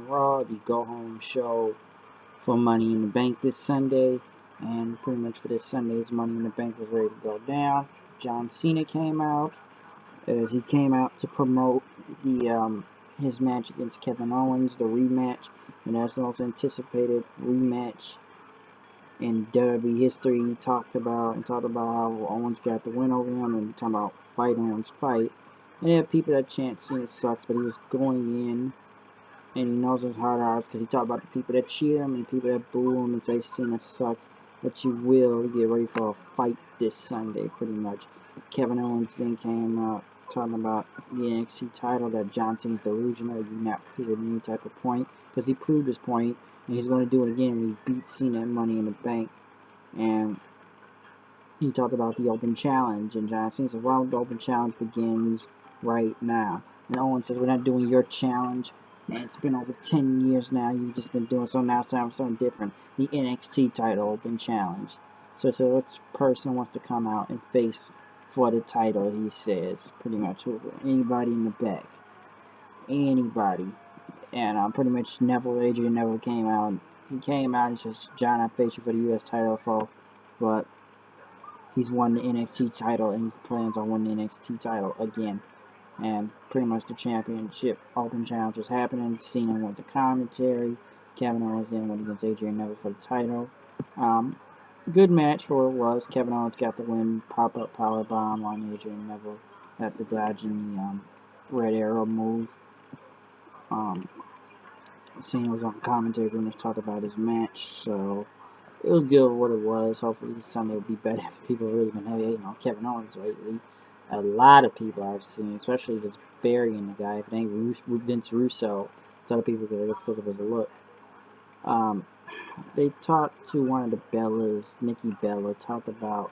Raw, the go-home show for Money in the Bank this Sunday. And pretty much for this Sunday's Money in the Bank was ready to go down. John Cena came out, as he came out to promote the his match against Kevin Owens, the rematch, and that's the most anticipated rematch in WWE history. He talked about how Owens got the win over him, and talking about fight Owens fight. And there are people that chant Cena sucks, but he was going in, and he knows his hard hours because he talked about the people that cheer him and the people that boo him and say Cena sucks. But you will get ready for a fight this Sunday, pretty much. Kevin Owens then came out talking about the NXT title, that John Cena's delusional, you not proving any type of point, because he proved his point, and he's going to do it again when he beats Cena at Money in the Bank. And he talked about the Open Challenge, and John Cena said, well, the Open Challenge begins right now. And Owens says, we're not doing your challenge, and it's been over 10 years now, you've just been doing so now it's time for something different. The NXT title Open Challenge. So which person wants to come out and face for the title, he says, pretty much anybody in the back. Anybody. And pretty much Adrian Neville came out. He came out and says, John, I face you for the U.S. title, but he's won the NXT title and he plans on winning the NXT title again. And pretty much the championship Open Challenge was happening. Cena went to commentary. Kevin Owens then went against Adrian Neville for the title. Good match for it was. Kevin Owens got the win, pop-up powerbomb on Adrian Neville after dodging the Red Arrow move. Cena was on commentary and just talked about his match, so it was good what it was. Hopefully this Sunday will be better. People really been hating on Kevin Owens lately. A lot of people I've seen, especially just burying the guy. If it ain't Vince Russo, it's other people it's because of his look. They talked to one of the Bellas, Nikki Bella, talked about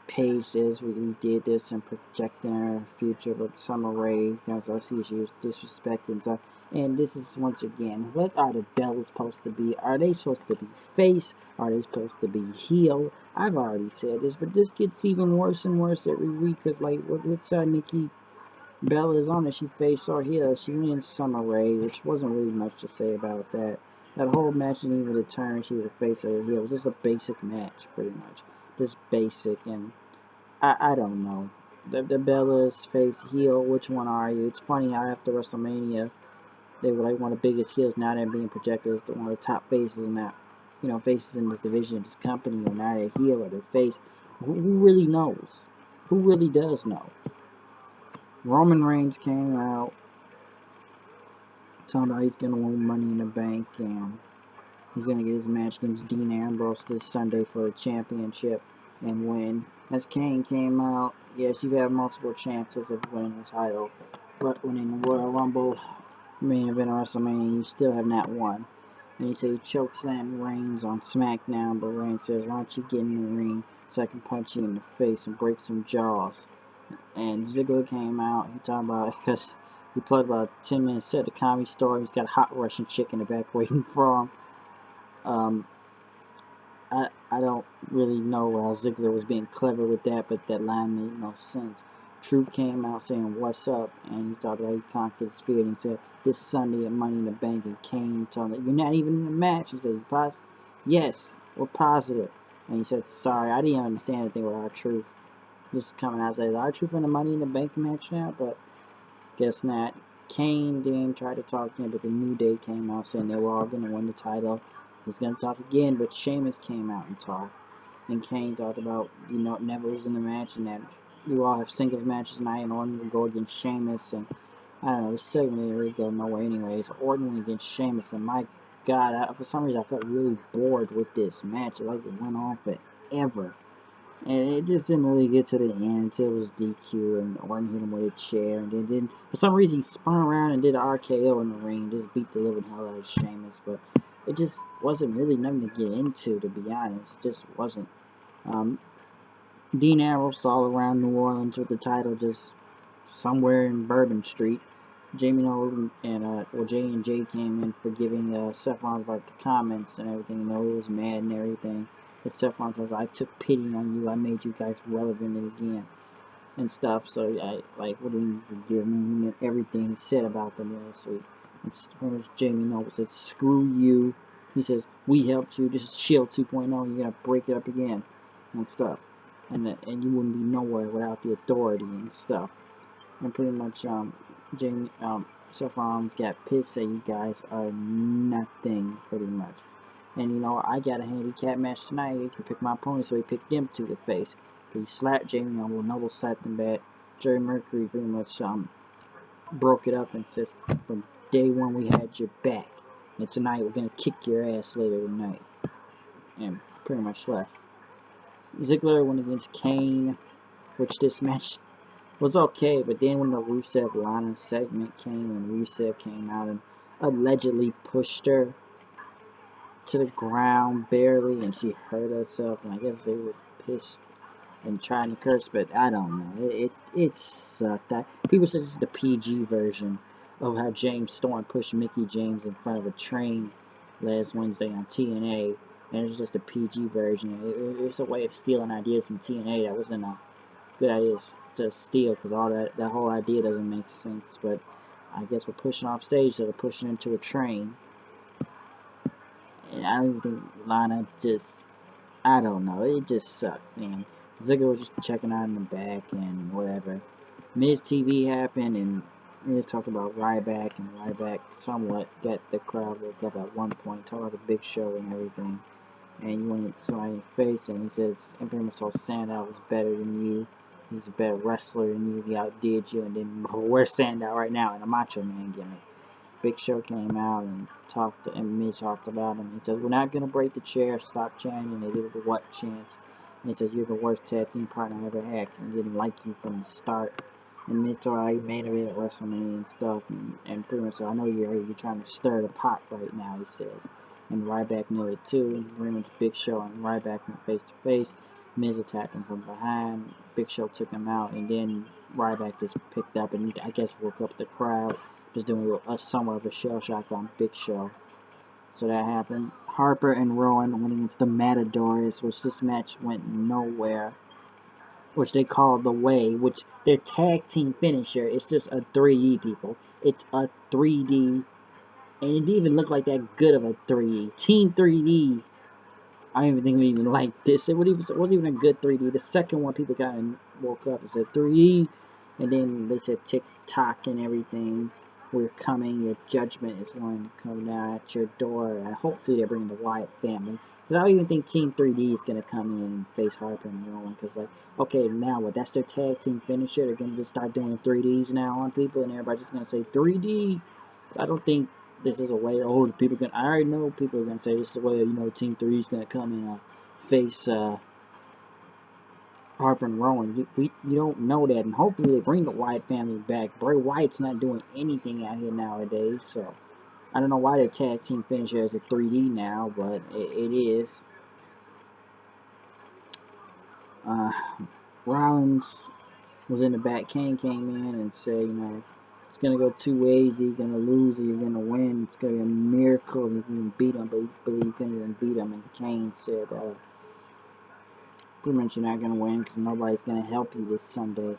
Paige says we did this and projecting her future with Summer Rae, because I see she was disrespecting stuff. And this is, once again, what are the Bellas supposed to be? Are they supposed to be face? Are they supposed to be heel? I've already said this, but this gets even worse and worse every week, because, like, what's Nikki Bella is on it? She face or heel? She wins Summer Rae, which wasn't really much to say about that. That whole match didn't even determine she was a face or a heel. It was just a basic match, pretty much. Just basic, and I don't know. The Bellas face heel, which one are you? It's funny how after WrestleMania, they were like one of the biggest heels. Now they're being projected as one of the top faces in that, faces in this division of this company. And now they're heel or they're face. Who really knows? Who really does know? Roman Reigns came out talking about he's gonna win Money in the Bank, and he's gonna get his match against Dean Ambrose this Sunday for the championship and win. As Kane came out, yes, you have multiple chances of winning the title, but winning the Royal Rumble main event of WrestleMania, you still have not won. And he said he chokeslammed Reigns on SmackDown, but Reigns says, why don't you get in the ring so I can punch you in the face and break some jaws. And Ziggler came out, he talked about it because he played about a 10-minute set, the Comedy Store. He's got a hot Russian chick in the back waiting for him. I don't really know how Ziggler was being clever with that, but that line made no sense. Truth came out saying, what's up? And he talked about he conquered his fear, and he said, this Sunday at Money in the Bank, and Kane told him, you're not even in the match. He said, you positive? Yes, we're positive. And he said, sorry, I didn't understand anything with R-Truth. Just coming out and said, R-Truth in the Money in the Bank match now? But guess not. Kane then tried to talk to him, but the New Day came out saying they were all going to win the title. He's going to talk again, but Sheamus came out and talked. And Kane talked about, Neville was in the match, and that you all have singles matches tonight, and Orton will go against Sheamus. And I don't know, this segment didn't really go nowhere anyways. Orton went against Sheamus, and my God, for some reason I felt really bored with this match. Like it went on forever. And it just didn't really get to the end until it was DQ, and Orton hit him with a chair, and then for some reason he spun around and did an RKO in the ring, just beat the living hell out of Sheamus. But it just wasn't really nothing to get into, to be honest. It just wasn't. Dean Ambrose all around New Orleans with the title, just somewhere in Bourbon Street. Jamie Nolan and J&J came in for giving Seth Rollins about the comments and everything. He was mad and everything. But Seth Rollins was, I took pity on you. I made you guys relevant again and stuff. So I wouldn't even forgive him. He meant everything he said about them last week. It's pretty much Jamie Noble says, screw you. He says, we helped you. This is Shield 2.0. You gotta break it up again and stuff. And you wouldn't be nowhere without the authority and stuff. And pretty much Seth Rollins got pissed that you guys are nothing, pretty much. And you know, I got a handicap match tonight. He can pick my opponent, so he picked them to the face. He slapped Jamie Noble. Noble slapped him back. Jerry Mercury pretty much broke it up and says, from day one we had your back, and tonight we're gonna kick your ass later tonight. And pretty much left. Ziggler went against Kane, which this match was okay, but then when the Rusev Lana segment came and Rusev came out and allegedly pushed her to the ground barely, and she hurt herself, and I guess they was pissed and trying to curse, but I don't know. It sucked. People said this is the PG version of how James Storm pushed Mickie James in front of a train last Wednesday on TNA, and it's just a PG version. It's a way of stealing ideas from TNA that wasn't a good idea to steal, because all that whole idea doesn't make sense. But I guess we're pushing off stage, so they're pushing into a train. And I don't even think Lana just, I don't know, it just sucked, man. Ziggler was just checking out in the back and whatever. MITB happened, and we just talked about Ryback, and Ryback somewhat got the crowd woke up at one point, talking about the big show and everything. And you wanted somebody in the face, and he says, Emperor told Sandow was better than you. He's a better wrestler than you. He outdid you, and then where's Sandow right now in a Macho Man gimmick? Big Show came out and talked, and Miz talked about him. He says, we're not going to break the chair, stop chanting. They did the what chants. And he says, you're the worst tag team partner I ever had. I didn't like you from the start. And Miz told how he made it at WrestleMania and stuff. And pretty much said, I know you're trying to stir the pot right now, he says. And Ryback knew it too. And pretty much Big Show and Ryback went face to face. Miz attacked him from behind. Big Show took him out. And then Ryback just picked up and I guess woke up the crowd. Just doing somewhat of a shell shock on Big Show. So that happened. Harper and Rowan went against the Matadors, which this match went nowhere. Which they call the Way, which their tag team finisher is just a 3D, people. It's a 3D, and it didn't even look like that good of a 3D. Team 3D, I don't even think we even like this. It wasn't even a good 3D. The second one, people got and woke up and said 3D, and then they said TikTok and everything. We're coming, your judgment is going to come down at your door, and hopefully they bring the Wyatt family. Because I don't even think Team 3D is going to come in and face Harper and Rowan. Because, like, okay, now what? That's their tag team finisher. They're going to just start doing 3Ds now on people, and everybody's just going to say 3D. I don't think this is a way, the people can, I already know people are going to say this is a way, Team 3D is going to come and face Harper and Rowan. You don't know that, and hopefully they bring the Wyatt family back. Bray Wyatt's not doing anything out here nowadays, so I don't know why their tag team finisher is a 3D now, but it is. Rollins was in the back. Kane came in and said, it's going to go two ways. You're going to lose or you're going to win. It's going to be a miracle if you can beat him, but you believe you couldn't even beat him. And Kane said, pretty much you're not going to win because nobody's going to help you this Sunday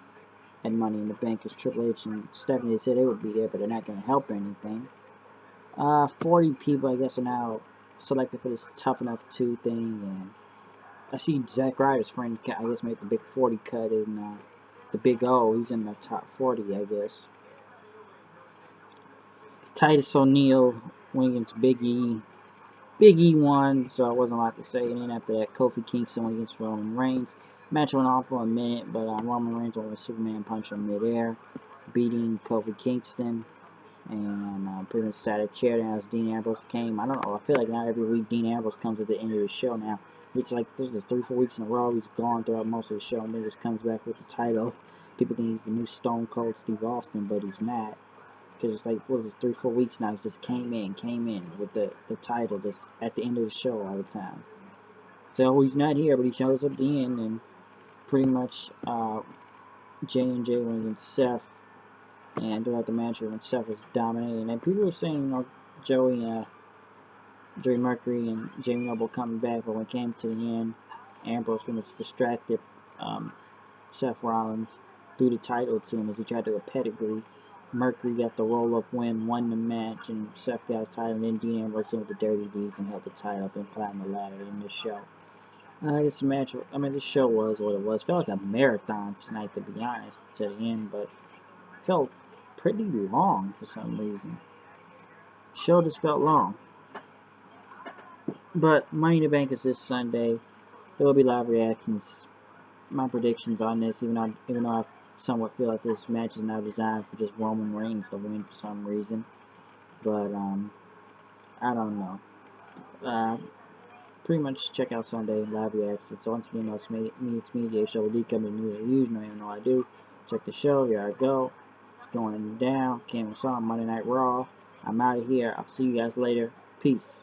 at Money in the Bank, because Triple H and Stephanie said they would be there, but they're not going to help or anything. 40 people, I guess, are now selected for this Tough Enough 2 thing, and I see Zack Ryder's friend, I guess, made the big 40 cut in the Big O. He's in the top 40, I guess. Titus O'Neil went against Big E. Big E won, so I wasn't allowed to say. And then after that, Kofi Kingston went against Roman Reigns. Match went on for a minute, but Roman Reigns went with a Superman punch in midair, beating Kofi Kingston. And pretty much sat a chair down as Dean Ambrose came. I don't know, I feel like not every week Dean Ambrose comes at the end of the show now. It's like there's just 3-4 weeks in a row he's gone throughout most of the show, and then just comes back with the title. People think he's the new Stone Cold Steve Austin, but he's not. Because it's like, what is it, 3-4 weeks now, he just came in with the title just at the end of the show all the time. So he's not here, but he shows up at the end, and pretty much J&J went against Seth, and throughout the match when Seth was dominating, and people were saying, Joey Mercury and Jamie Noble coming back, but when it came to the end, Ambrose pretty much distracted Seth Rollins, threw the title to him as he tried to do a pedigree. Mercury got the roll-up win, won the match, and Seth got his title, and then Dean Ambrose in with the Dirty Deeds and held the title up and climbed the ladder in this show. This match, this show was what it was. Felt like a marathon tonight, to be honest, to the end, but felt pretty long for some reason. The show just felt long. But Money in the Bank is this Sunday. There will be live reactions. My predictions on this, even though I somewhat feel like this match is now designed for just Roman Reigns to win for some reason. But I don't know. Pretty much check out Sunday live reactions. So once again, that's MITB show. Lead coming new as usual. Even though I do. Check the show. Here I go. It's going down. Kane on Monday Night Raw. I'm out of here. I'll see you guys later. Peace.